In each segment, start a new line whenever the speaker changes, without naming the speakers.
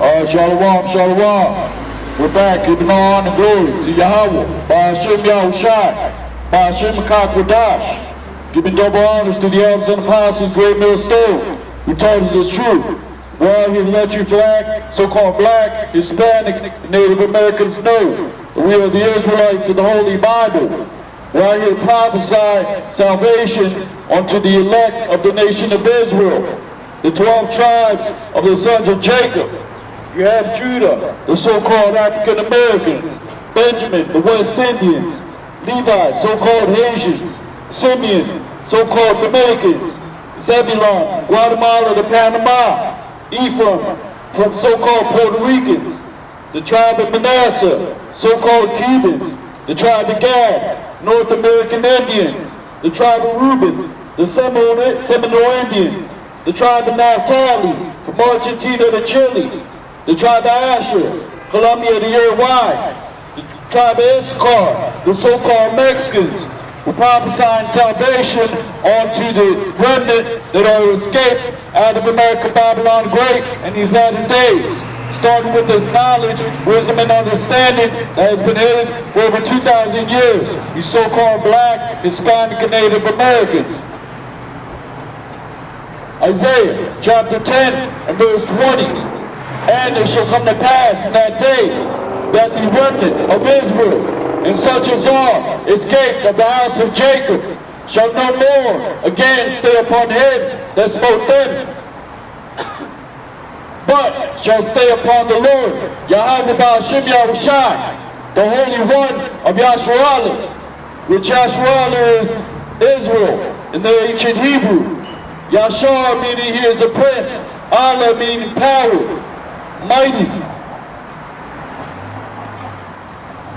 Shalom, shalom. We're back giving honor and glory to Yahweh, by Hashem Yahushai, by Hashem Makakwadash, giving double honors to the elders and apostles, great millstone, who taught us the truth. We're out here to let you black, so-called black, Hispanic, Native Americans know that we are the Israelites of the Holy Bible. We're out here to prophesy salvation unto the elect of the nation of Israel, the 12 tribes of the sons of Jacob. You have Judah, the so-called African Americans, Benjamin, the West Indians, Levi, so-called Haitians, Simeon, so-called Dominicans, Zebulon, Guatemala to Panama, Ephraim, from so-called Puerto Ricans, the tribe of Manasseh, so-called Cubans, the tribe of Gad, North American Indians, the tribe of Reuben, the Seminole Indians, the tribe of Naphtali, from Argentina to Chile, the tribe of Asher, Colombia to Uruguay, the tribe of Issachar, the so-called Mexicans, who prophesying salvation onto the remnant that are escaped out of America, Babylon Great in these latter days. Starting with this knowledge, wisdom, and understanding that has been hidden for over 2,000 years. You so-called black, Hispanic, and Native Americans. Isaiah chapter 10 and verse 20. And it shall come to pass in that day that the remnant of Israel, and such as are escaped of the house of Jacob, shall no more again stay upon him that smote them, but shall stay upon the Lord, Yahweh Ba'ashem Yahushai, the Holy One of Yasharallah, which Yasharallah is Israel in the ancient Hebrew. Yashar meaning he is a prince, Allah meaning power, mighty.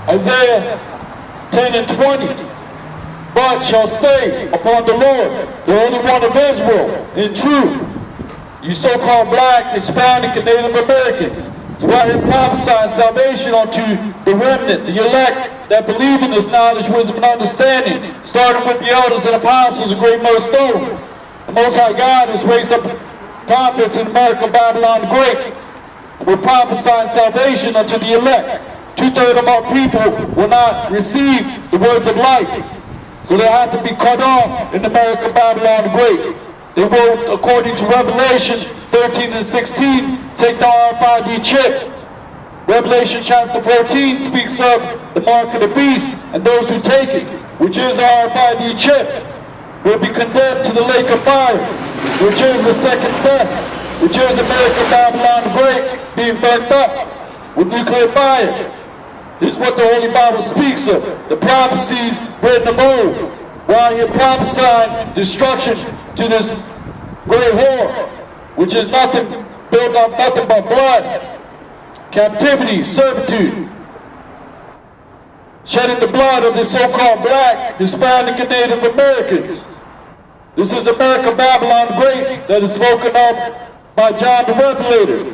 Isaiah 10 and 20. But shall stay upon the Lord, the Holy One of Israel, in truth. You so-called black, Hispanic, and Native Americans. So out here prophesying salvation unto the remnant, the elect that believe in this knowledge, wisdom, and understanding, starting with the elders and apostles of great millstone. The Most High God has raised up prophets in America, Babylon Great. And we're prophesying salvation unto the elect. 2/3 of our people will not receive the words of life. So they have to be cut off in America, Babylon Great. They will, according to Revelation 13 and 16, take the RFID chip. Revelation chapter 14 speaks of the mark of the beast, and those who take it, which is the RFID chip, will be condemned to the lake of fire, which is the second death, which is America, Babylon Great, being burnt up with nuclear fire. This is what the Holy Bible speaks of, the prophecies written of old, while you're prophesying destruction to this great war, which is nothing built on nothing but blood, captivity, servitude, shedding the blood of the so-called black, Hispanic, and Native Americans. This is America, Babylon Great, that is spoken of by John the Revelator.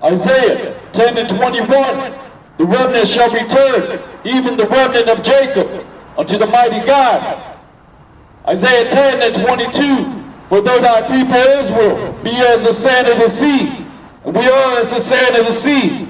Isaiah 10 and 21, the remnant shall return, even the remnant of Jacob, unto the mighty God. Isaiah 10 and 22, for though thy people Israel be as the sand of the sea, and we are as the sand of the sea.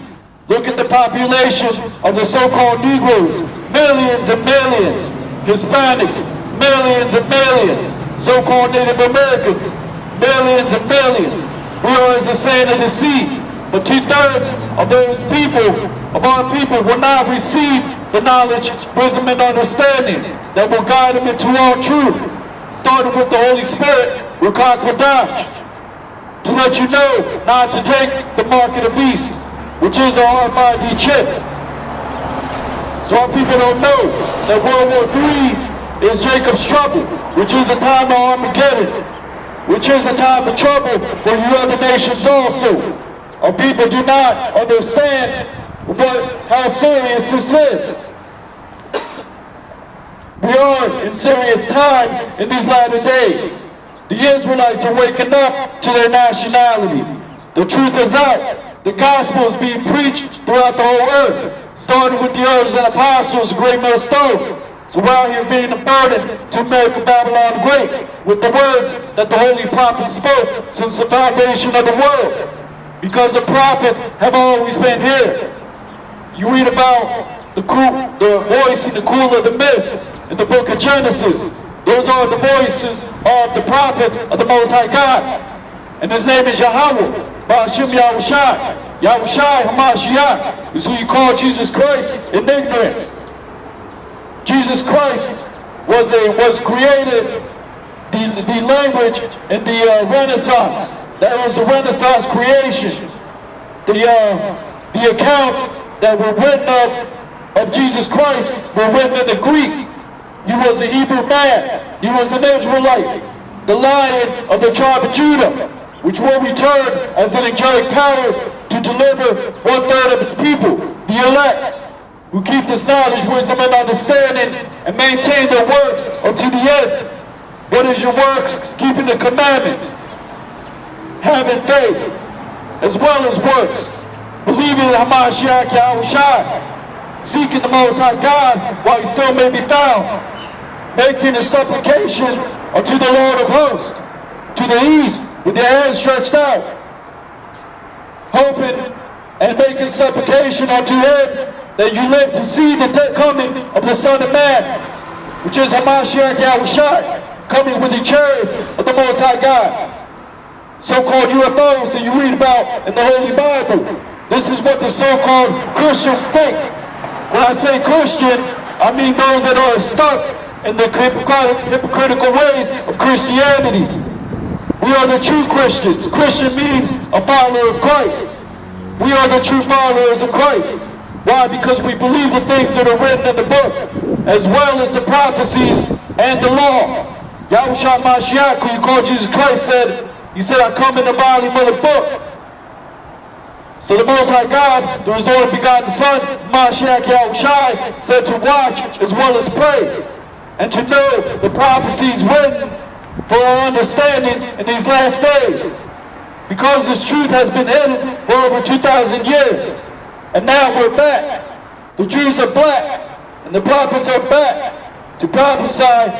Look at the population of the so-called Negroes, millions and millions, Hispanics, millions and millions, so-called Native Americans, millions and millions. We are as the sand of the sea. But 2/3 of those people, of our people, will not receive the knowledge, wisdom, and understanding that will guide them into all truth. Starting with the Holy Spirit, Rukakwadash, to let you know not to take the mark of the beast, which is the RFID chip. So our people don't know that World War III is Jacob's trouble, which is the time of Armageddon, which is the time of trouble for you other nations also. Our people do not understand how serious this is. We are in serious times in these latter days. The Israelites are waking up to their nationality. The truth is out. The gospel is being preached throughout the whole earth, starting with the elders and apostles of great millstone. So we're out here being a burden to America, Babylon Great, with the words that the holy prophet spoke since the foundation of the world. because the prophets have always been here. You read about the voice in the cool of the mist in the book of Genesis. Those are the voices of the prophets of the Most High God. And his name is Yahweh, Ba'ashim Yahushai. Yahushai Hamashiach is who you call Jesus Christ in ignorance. Jesus Christ was created, the language in the Renaissance. That was the Renaissance creation. The accounts that were written of Jesus Christ were written in the Greek. He was a Hebrew man. He was an Israelite, the Lion of the tribe of Judah, which will return as an angelic power to deliver 1/3 of his people, the elect, who keep this knowledge, wisdom, and understanding, and maintain their works unto the end. What is your works? Keeping the commandments, having faith, as well as works, believing in Hamashiach Yahushai, seeking the Most High God while he still may be found, making a supplication unto the Lord of hosts, to the east, with their hands stretched out, hoping and making supplication unto him that you live to see the coming of the Son of Man, which is Hamashiach Yahushai, coming with the chariots of the Most High God. So-called UFOs that you read about in the Holy Bible. This is what the so-called Christians think. When I say Christian, I mean those that are stuck in the hypocritical ways of Christianity. We are the true Christians. Christian means a follower of Christ. We are the true followers of Christ. Why? Because we believe the things that are written in the book, as well as the prophecies and the law. Yahushua Mashiach, who you call Jesus Christ, he said, I come in the volume of the book. So the Most High God, through his only begotten Son, Mashiach Yahushai, said to watch as well as pray, and to know the prophecies written for our understanding in these last days. Because this truth has been hidden for over 2,000 years. And now we're back. The Jews are black, and the prophets are back to prophesy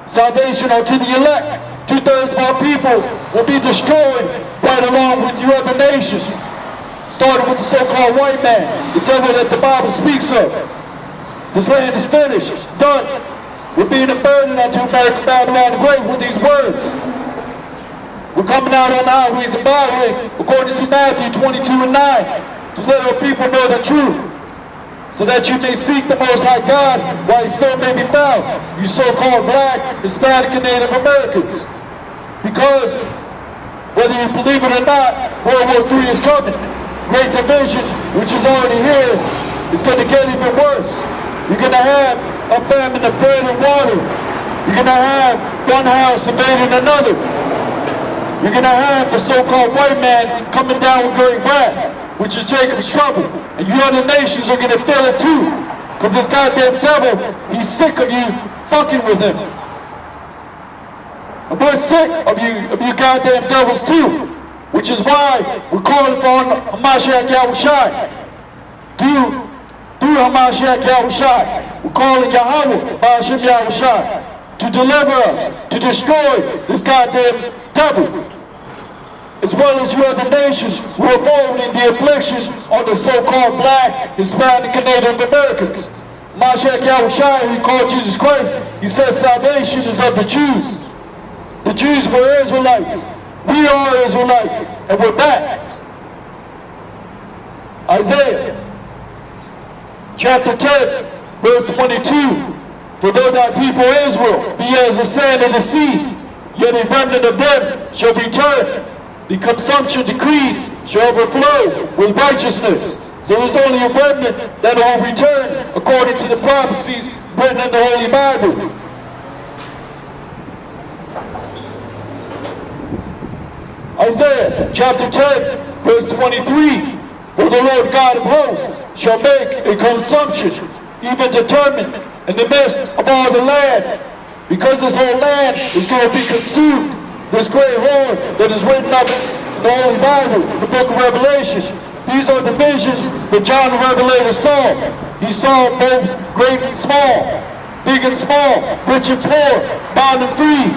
salvation unto the elect. 2/3 of our people will be destroyed right along with you other nations. Starting with the so-called white man, the devil that the Bible speaks of. This land is finished, done. We're being a burden unto America, Babylon the Great with these words. We're coming out on the highways and byways, according to Matthew 22:9, to let our people know the truth, so that you may seek the Most High God while he still may be found, you so-called black, Hispanic, and Native Americans. Because, whether you believe it or not, World War III is coming. Great division, which is already here, is going to get even worse. You're going to have a famine of bread and water. You're going to have one house invading another. You're going to have the so-called white man coming down with great wrath, which is Jacob's trouble. And you other nations are going to feel it too. Because this goddamn devil, he's sick of you fucking with him. And we're sick of you goddamn devils too. Which is why we're calling for Hamashiach Yahushai. Through Hamashiach Yahushai, we're calling Yahweh, Ba'ashim Yahushai, to deliver us, to destroy this goddamn devil. As well as you other nations who are forwarding the affliction on the so-called black, Hispanic, and Native Americans. Hamashiach Yahushai, who called Jesus Christ, he said salvation is of the Jews. The Jews were Israelites. We are Israelites, and we're back. Isaiah, chapter 10, verse 22. For though thy people Israel be as the sand of the sea, yet a remnant of them shall return. The consumption decreed shall overflow with righteousness. So there's only a remnant that will return according to the prophecies written in the Holy Bible. Isaiah chapter 10, verse 23. For the Lord God of hosts shall make a consumption, even determined, in the midst of all the land. Because this whole land is going to be consumed. This great horn that is written up in the Holy Bible, the book of Revelation. These are the visions that John the Revelator saw. He saw both great and small, big and small, rich and poor, bond and free.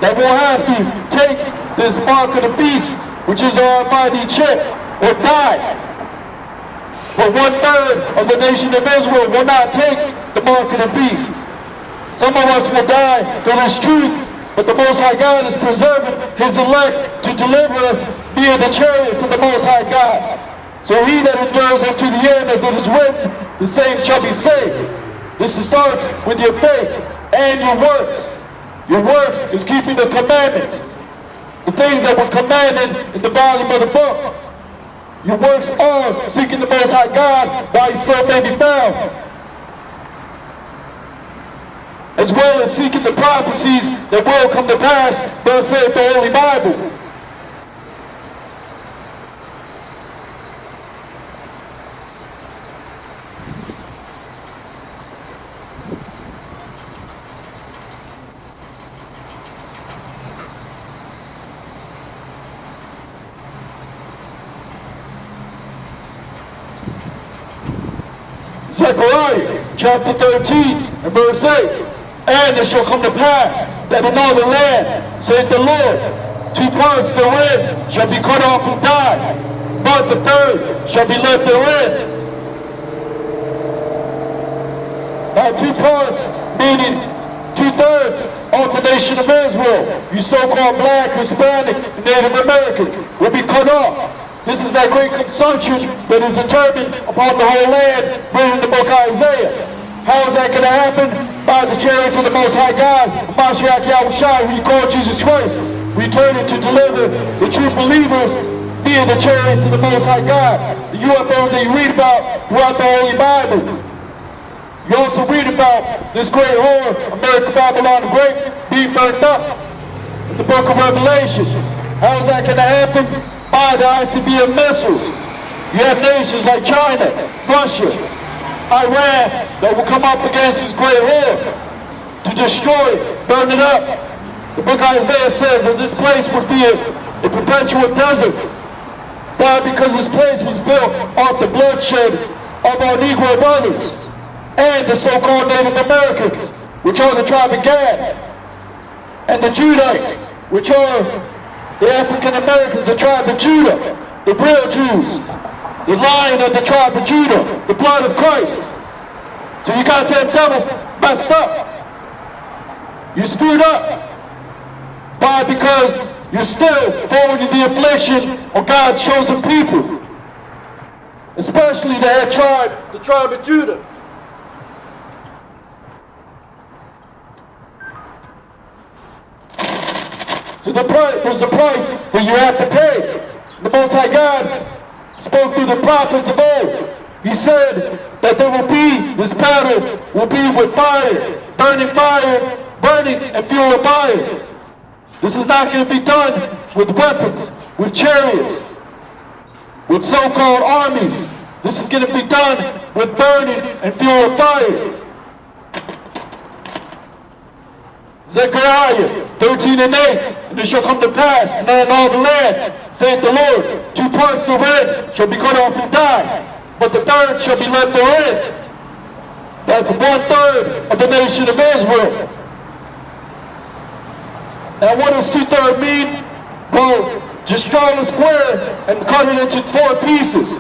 That will have to take this mark of the beast which is our RFID chip, or die. But 1/3 of the nation of Israel will not take the mark of the beast. Some of us will die for this truth, but the Most High God is preserving His elect to deliver us via the chariots of the Most High God. So he that endures unto the end, as it is written, the same shall be saved. This starts with your faith and your works. Your works is keeping the commandments, the things that were commanded in the volume of the book. Your works are seeking the Most High God while He still may be found, as well as seeking the prophecies that will come to pass, thus saith the Holy Bible. Zechariah chapter 13 and verse 8. And it shall come to pass that in all the land, saith the Lord, 2 parts therein shall be cut off and die, but the third shall be left therein. Now 2 parts, meaning 2/3 of the nation of Israel, you so-called black, Hispanic, and Native Americans, will be cut off. This is that great consumption that is determined upon the whole land, written in the book of Isaiah. How is that going to happen? By the chariots of the Most High God, Mashiach Yahushua, who He called Jesus Christ, returning to deliver the true believers via the chariots of the Most High God. The UFOs that you read about throughout the Holy Bible. You also read about this great whore, America Babylon the Great, being burnt up in the book of Revelation. How is that going to happen? By the ICBM missiles. You have nations like China, Russia, Iran that will come up against this great war to destroy it, burn it up. The book of Isaiah says that this place would be a perpetual desert. Why? Because this place was built off the bloodshed of our Negro brothers and the so-called Native Americans, which are the tribe of Gad, and the Judites, which are the African Americans, the tribe of Judah, the real Jews, the lion of the tribe of Judah, the blood of Christ. So you got them devils messed up. You screwed up. Why? Because you're still forwarding the affliction of God's chosen people, especially the tribe of Judah. So there's a price that you have to pay. The Most High God spoke through the prophets of old. He said that there will be, this battle will be with fire, burning and fuel of fire. This is not going to be done with weapons, with chariots, with so-called armies. This is going to be done with burning and fuel of fire. Zechariah 13 and 8, and it shall come to pass, and in all the land, saith the Lord, 2 parts therein shall be cut off and die, but the third shall be left therein. That's 1/3 of the nation of Israel. Now what does 2/3 mean? Well, just draw a square and cut it into 4 pieces.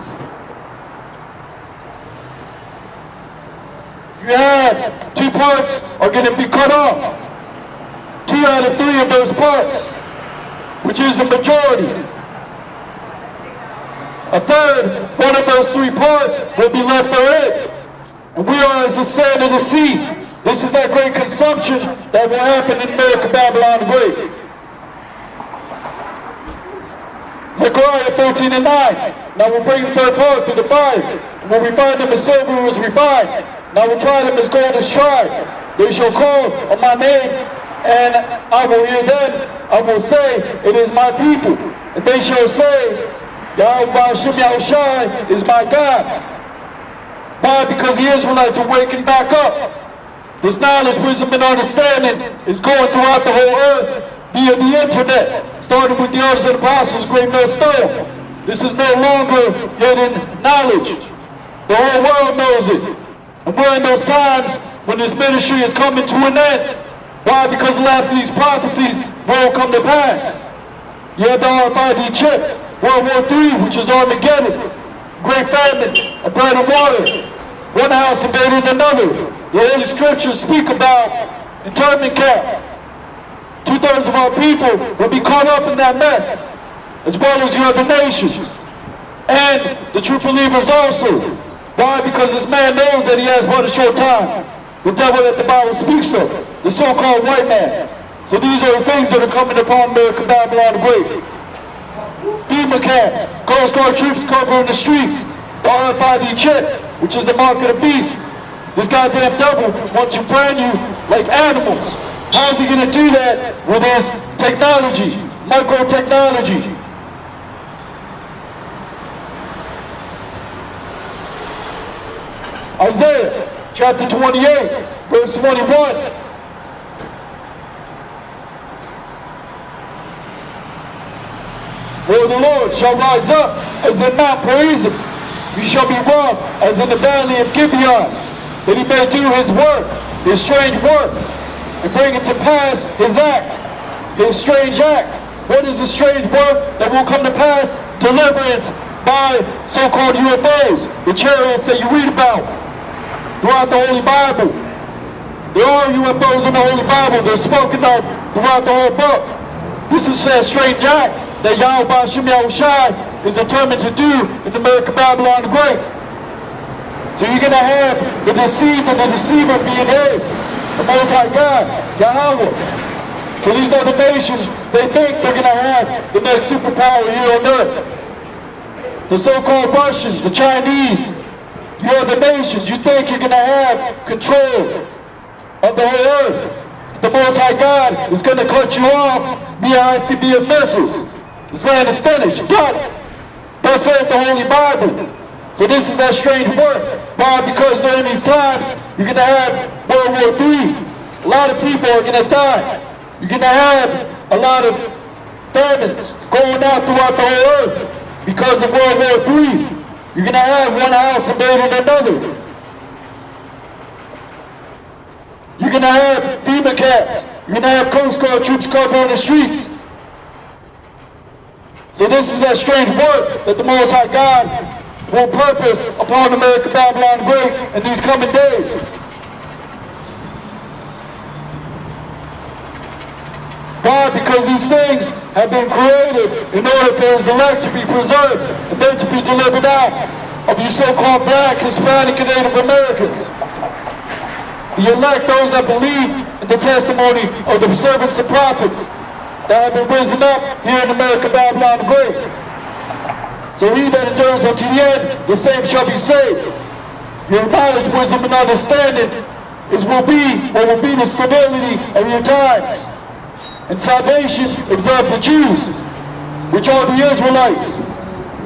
You have 2 parts are going to be cut off. 2 out of 3 of those parts, which is the majority. A third, 1 of those 3 parts will be left therein. And we are as the sand of the sea. This is that great consumption that will happen in America, Babylon the Great. Zechariah 13 and 9. Now we'll bring the third part through the fire. And when we find them as silver was refined, now we'll try them as gold is tried. They shall call on my name, and I will hear them. I will say, it is my people. And they shall say, Yahushua is my God. Why? Because the Israelites are waking back up. This knowledge, wisdom, and understanding is going throughout the whole earth via the internet, starting with the Elders and Apostles, Great Mill Stone. This is no longer hidden knowledge. The whole world knows it. And we're in those times when this ministry is coming to an end. Why? Because after these prophecies will come to pass. You have the RFID chip. World War III, which is Armageddon, great famine, a bread and water, one house invading another. The Holy Scriptures speak about internment camps. 2/3 of our people will be caught up in that mess, as well as the other nations. And the true believers also. Why? Because this man knows that he has but a short time. The devil that the Bible speaks of, the so-called white man. So these are the things that are coming upon America, Babylon the Great. FEMA camps, Coast Guard troops covering the streets, the RFID chip, which is the mark of the beast. This goddamn devil wants to brand you like animals. How is he going to do that with his technology, micro-technology? Isaiah chapter 28, verse 21. For the Lord shall rise up as in Mount Perizim. He shall be robbed as in the valley of Gibeon, that he may do his work, his strange work, and bring it to pass his act, his strange act. What is the strange work that will come to pass? Deliverance by so-called UFOs, the chariots that you read about throughout the Holy Bible. There are UFOs in the Holy Bible. They're spoken of throughout the whole book. This is a strange act that Yahweh Hashem Yahushai is determined to do in America, Babylon the Great. So you're going to have the deceived and the deceiver being his, the Most High God, Yahweh. So these other nations, they think they're going to have the next superpower here on earth. The so-called Russians, the Chinese, you other nations, you think you're going to have control of the whole earth. The Most High God is going to cut you off via ICBM missiles. This land is finished, done. Thus saith the Holy Bible. So this is that strange work. Why? Because during these times, you're going to have World War III. A lot of people are going to die. You're going to have a lot of famines going out throughout the whole earth because of World War III. You're going to have one house invading another. You're going to have FEMA camps. You're going to have Coast Guard troops covering the streets. So this is that strange work that the Most High God will purpose upon America, Babylon Great in these coming days. Why? Because these things have been created in order for his elect to be preserved and then to be delivered out of you so-called black, Hispanic, and Native Americans. The elect, those that believe in the testimony of the servants and prophets that have been risen up here in America, Babylon the Great. So he that endures unto the end, the same shall be saved. Your knowledge, wisdom, and understanding will be the stability of your times. And salvation is of the Jews, which are the Israelites,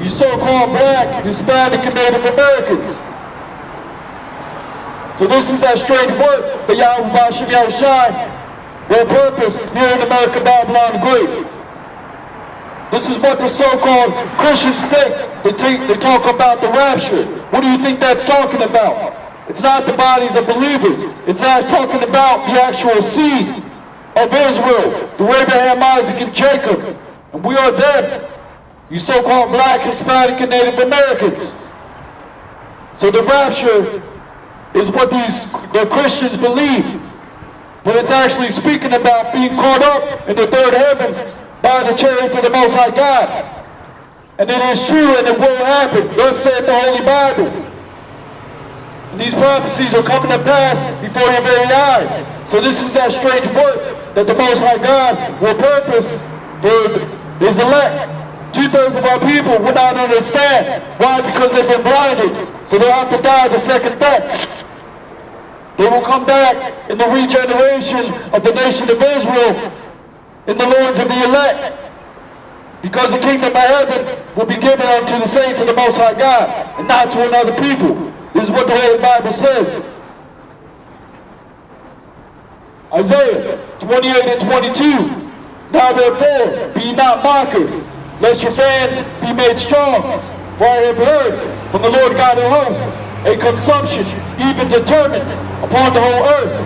you so-called black, Hispanic, and Native Americans. So this is that strange work that Yahweh Hashem Yahushai will purpose here in America, Babylon the Great. This is what the so-called Christians think. They talk about the rapture. What do you think that's talking about? It's not the bodies of believers. It's not talking about the actual seed of Israel, through Abraham, Isaac, and Jacob. And we are them, you so-called black, Hispanic, and Native Americans. So the rapture is what the Christians believe. But it's actually speaking about being caught up in the third heavens by the chariots of the Most High God. And it is true and it will happen. Thus saith the Holy Bible. And these prophecies are coming to pass before your very eyes. So this is that strange work that the Most High God will purpose for his elect. 2/3 of our people will not understand. Why? Because they've been blinded. So they'll have to die the second death. They will come back in the regeneration of the nation of Israel in the loins of the elect. Because the kingdom of heaven will be given unto the saints of the Most High God and not to another people. This is what the Holy Bible says. Isaiah 28 and 22. Now therefore, be not mockers, lest your fans be made strong. For I have heard from the Lord God of hosts a consumption even determined upon the whole earth.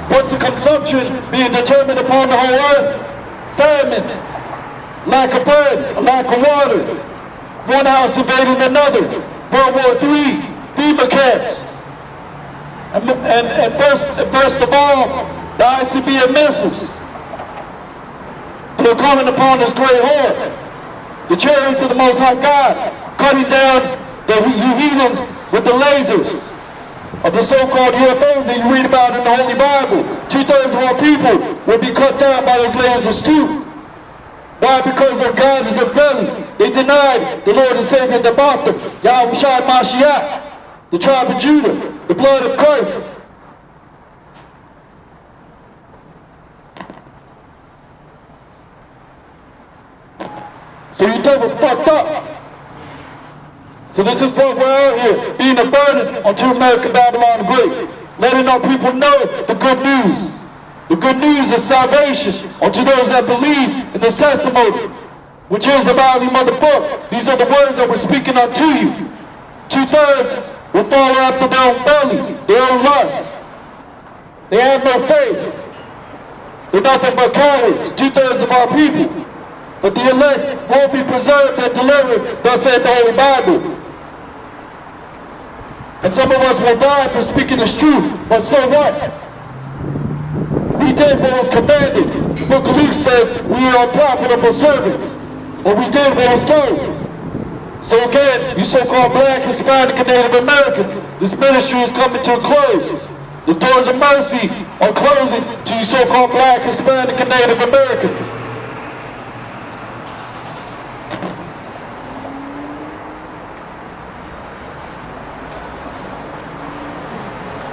What's the consumption being determined upon the whole earth? Famine. lack of bread, a lack of water, one house invading another, World War III, FEMA camps, and first of all, the ICBM missiles. They're coming upon this great horde, the chariots of the Most High God, cutting down the heathens with the lasers of the so-called UFOs that you read about in the Holy Bible. 2/3 of our people will be cut down by those lasers too. Why? Because their God is rebelling. They denied the Lord and Savior that bought them, Yahushua Mashiach, the tribe of Judah, the blood of Christ. So you think it's fucked up. So this is what we're out here, being a burden unto American Babylon the Great, letting our people know the good news. The good news is salvation unto those that believe in this testimony, which is the volume of the book. These are the words that we're speaking unto you. 2/3 will follow after their own belly, their own lust. They have no faith. They're nothing but cowards, 2/3 of our people. But the elect will be preserved and delivered, thus saith the Holy Bible. And some of us will die for speaking this truth, but so what? We did what was commanded. The book of Luke says we are profitable servants, but we did what was told. So again, you so-called Black, Hispanic, and Native Americans, this ministry is coming to a close. The doors of mercy are closing to you so-called Black, Hispanic, and Native Americans.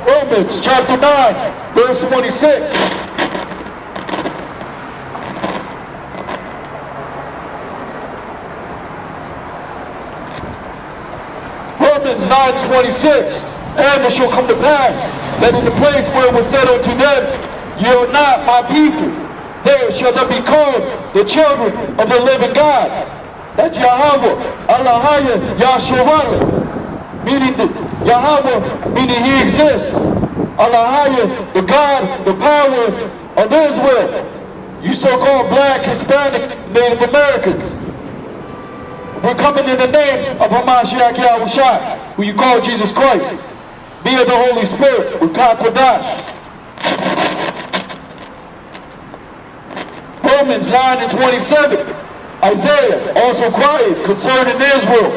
Romans chapter 9, verse 26. Romans 9:26. And it shall come to pass that in the place where it was said unto them, ye are not my people, there shall they be called the children of the living God. That's Yahweh, Allahaya, Yahshua, meaning Yahweh, meaning he exists. Allahaya, the God, the power of Israel. You so-called Black, Hispanic, Native Americans. We're coming in the name of Hamashiach Yahushua, who you call Jesus Christ, via the Holy Spirit, with Kakwadash. Romans 9:27. Isaiah also cried concerning Israel,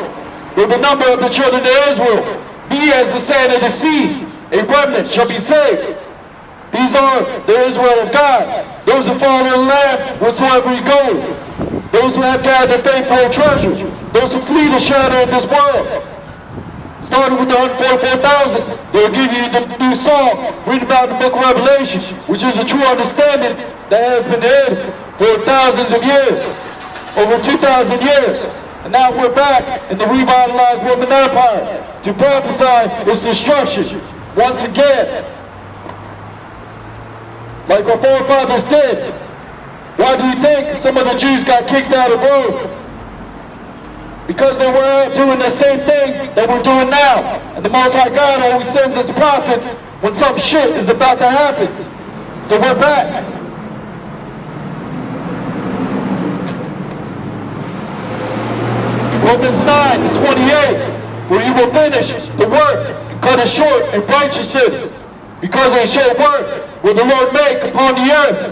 for the number of the children of Israel be as the sand of the sea, a remnant shall be saved. These are the Israel of God, those who follow the Lamb whatsoever he goes, those who have gathered faithful treasures, those who flee the shadow of this world. Starting with the 144,000, they'll give you the new song, read about the book of Revelation, which is a true understanding that has been hid for thousands of years, over 2,000 years. And now we're back in the revitalized Roman Empire to prophesy its destruction once again, like our forefathers did. Why do you think some of the Jews got kicked out of Rome? Because they were out doing the same thing that we're doing now. And the Most High God always sends its prophets when some shit is about to happen. So we're back. Romans 9:28, where you will finish the work and cut it short in righteousness, because a short work will the Lord make upon the earth.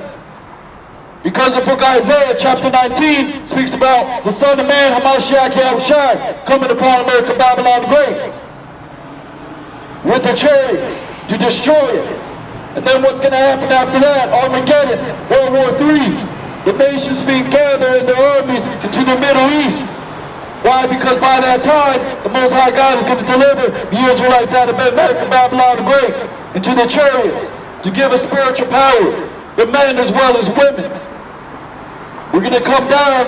Because the book of Isaiah chapter 19 speaks about the Son of Man, Hamashiach Yahushua, coming upon America, Babylon the Great, with the chariots to destroy it. And then what's going to happen after that? Armageddon, World War III, the nations being gathered in their armies into the Middle East. Why? Because by that time, the Most High God is going to deliver the Israelites out of America, Babylon the Great, into the chariots to give us spiritual power, the men as well as women. We're going to come down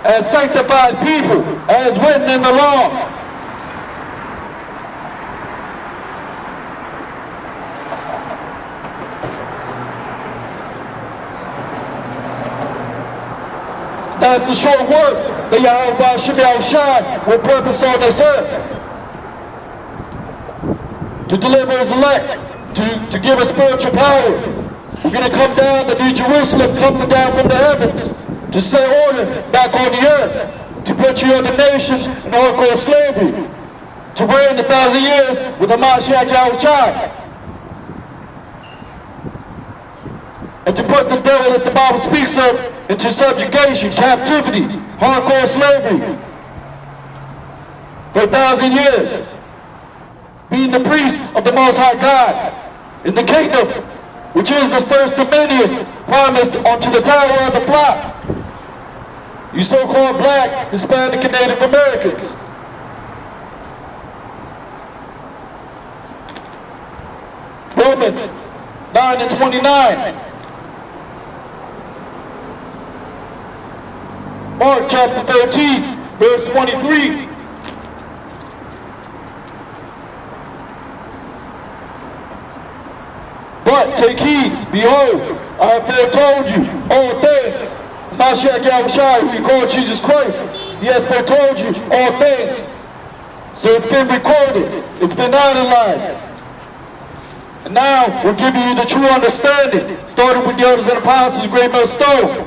as sanctified people, as written in the law. That's the short work that Yahweh Yahushua will purpose on this earth. To deliver his elect, to give us spiritual power. We're going to come down, the New Jerusalem coming down from the heavens. to set order back on the earth, to put you other nations in hardcore slavery, to reign 1,000 years with the Mashiach Yahushua, and to put the devil that the Bible speaks of into subjugation, captivity, hardcore slavery for 1,000 years, being the priest of the Most High God in the kingdom, which is the first dominion promised unto the tower of the flock, you so-called black, Hispanic, and Native Americans. Romans 9 and 29. Mark chapter 13, verse 23. But take heed, behold, I have foretold you all things. Mashiach Yahushua, who you call Jesus Christ, he has foretold you all things. So it's been recorded, it's been analyzed. And now we're giving you the true understanding, starting with the elders and apostles, great millstone.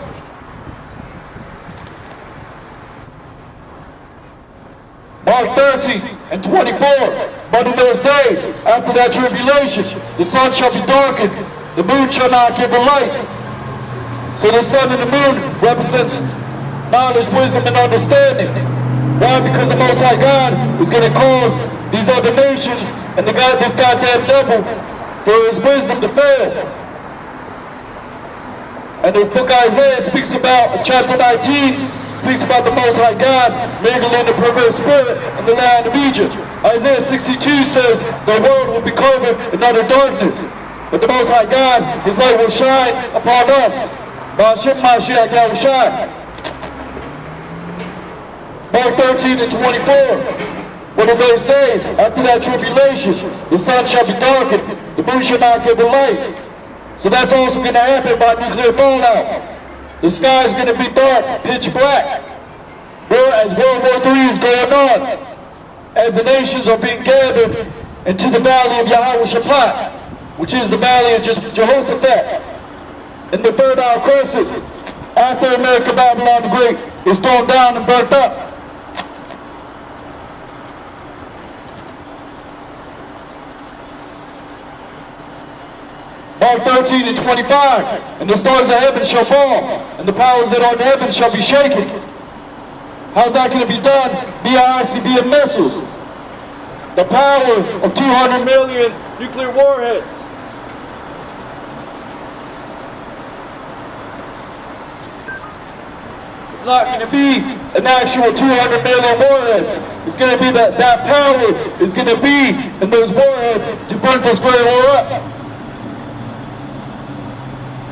Mark 13 and 24. But in those days, after that tribulation, the sun shall be darkened, the moon shall not give a light. So the sun and the moon represents knowledge, wisdom, and understanding. Why? Because the Most High God is going to cause these other nations and this goddamn devil for his wisdom to fail. And the book Isaiah speaks about, chapter 19, speaks about the Most High God mingling the perverse spirit in the land of Egypt. Isaiah 62 says the world will be covered in utter darkness, but the Most High God, his light will shine upon us. Mashiach Yahushua. Mark 13 and 24. But in those days, after that tribulation, the sun shall be darkened, the moon shall not give a light. So that's also going to happen by nuclear fallout. The sky is going to be dark, pitch black. As World War III is going on, as the nations are being gathered into the valley of Yahweh Shaphat, which is the valley of Jehoshaphat. In the third hour crisis, after America Babylon the Great is thrown down and burnt up. Mark 13 and 25. And the stars of heaven shall fall, and the powers that are in heaven shall be shaken. How's that going to be done? Via ICBM missiles. The power of 200 million nuclear warheads. It's not going to be an actual 200 million warheads. It's going to be that power is going to be in those warheads to burn this great war up.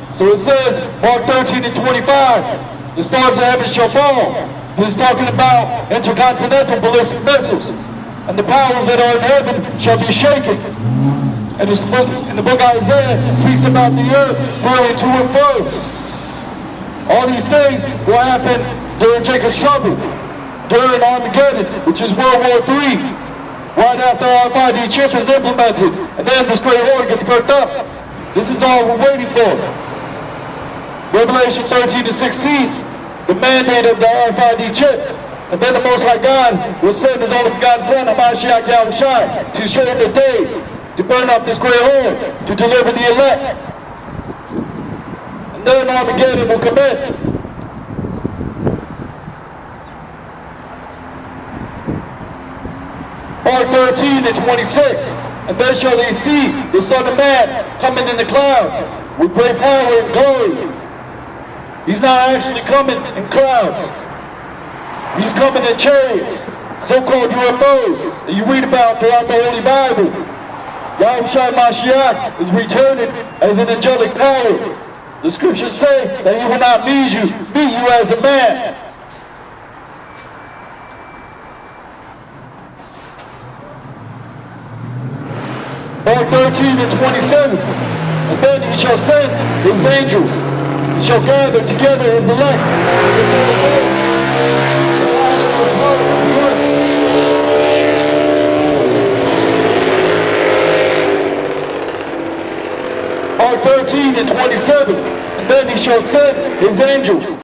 So it says, Mark 13 and 25, the stars of heaven shall fall. He's talking about intercontinental ballistic missiles. And the powers that are in heaven shall be shaken. And in the book of Isaiah, it speaks about the earth whirling to and fro. All these things will happen during Jacob's trouble, during Armageddon, which is World War III, right after our RFID chip is implemented, and then this great war gets burnt up. This is all we're waiting for. Revelation 13 and 16, the mandate of the RFID chip, and then the Most High God will send his only begotten Son, Mashiach Yahushua, to shorten the days, to burn up this great horde, to deliver the elect. And then Armageddon will commence. Mark 13 and 26. And then shall they see the Son of Man coming in the clouds with great power and glory. He's not actually coming in clouds. He's coming in chariots, so-called UFOs that you read about throughout the Holy Bible. Yahushua Mashiach is returning as an angelic power. The scriptures say that he will not meet you as a man. Mark 13 and 27. And then he shall send his angels. He shall gather together his elect. Mark 13 and 27. And then he shall send his angels